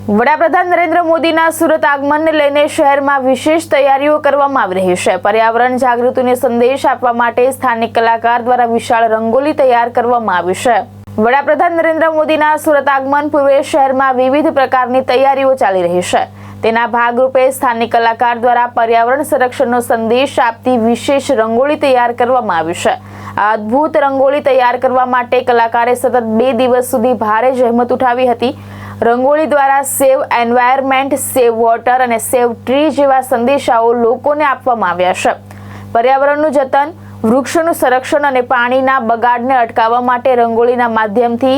વડાપ્રધાન નરેન્દ્ર મોદીના સુરત આગમનને લઈને શહેરમાં વિશેષ તૈયારીઓ કરવામાં આવી રહી છે। પર્યાવરણ જાગૃતિનો સંદેશ આપવા માટે સ્થાનિક કલાકાર દ્વારા વિશાળ રંગોલી તૈયાર કરવામાં આવી છે। વડાપ્રધાન નરેન્દ્ર મોદીના સુરત આગમન પૂર્વે શહેરમાં વિવિધ પ્રકારની તૈયારીઓ ચાલી રહી છે। તેના ભાગરૂપે સ્થાનિક કલાકાર દ્વારા પર્યાવરણ સંરક્ષણનો સંદેશ આપતી વિશેષ રંગોળી તૈયાર કરવામાં આવી છે। આ અદ્ભુત રંગોળી તૈયાર કરવા માટે કલાકારે સતત 2 દિવસ સુધી ભારે જહેમત ઉઠાવી હતી। રંગોળી દ્વારા સેવ એન્વાયરમેન્ટ, સેવ વોટર અને સેવ ટ્રી જેવા સંદેશાઓ લોકોને આપવામાં આવ્યા છે। પર્યાવરણનું જતન, વૃક્ષોનું સંરક્ષણ અને પાણીના બગાડને અટકાવવા માટે રંગોળીના માધ્યમથી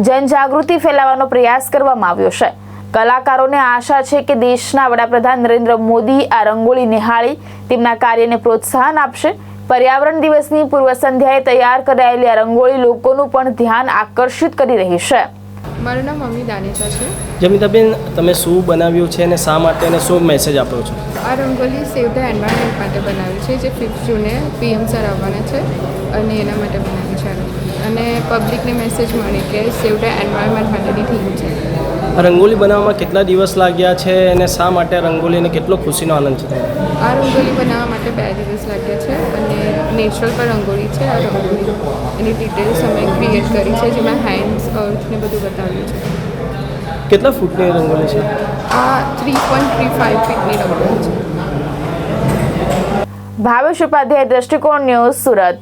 જનજાગૃતિ ફેલાવવાનો પ્રયાસ કરવામાં આવ્યો છે। કલાકારોને આશા છે કે દેશના વડાપ્રધાન નરેન્દ્ર મોદી આ રંગોળી નિહાળી તેમના કાર્યને પ્રોત્સાહન આપશે। પર્યાવરણ દિવસની પૂર્વ સંધ્યાએ તૈયાર કરાયેલી આ રંગોળી લોકોનું પણ ધ્યાન આકર્ષિત કરી રહી છે। મારું નામ મમ્મી દાનેજા છે। જમિતાબેન, તમે શું બનાવ્યું છે અને શા માટે અને શું મેસેજ આપ્યો છો? આ રંગોલી સેવ ધ એન્વાયરમેન્ટ માટે બનાવી છે, જે 5th જૂને PM સર આવવાના છે અને એના માટે બનાવી છે આ રંગોલી। અને પબ્લિકને મેસેજ મળે કે સેવ ધ એન્વાયરમેન્ટ માટેની થીમ છે। રંગોલી બનાવવામાં કેટલા દિવસ લાગ્યા છે અને શા માટે રંગોલીને કેટલો ખુશીનો આનંદ છે? આ રંગોલી બનાવવા માટે 2 દિવસ લાગ્યા છે અને નેચરલ પર રંગોળી છે। આ રંગોળી એની ડિટેલ્સ અમે ક્રિએટ કરી છે, જેમાં હેન્ડ્સ, અર્થને બધું બતાવ્યું છે। કેટલા ફૂટની રંગોલી છે? આ 3.35 ફીટની રંગોળી છે। ભાવેશ ઉપાધ્યાય, દ્રષ્ટિકોણ ન્યૂઝ, સુરત।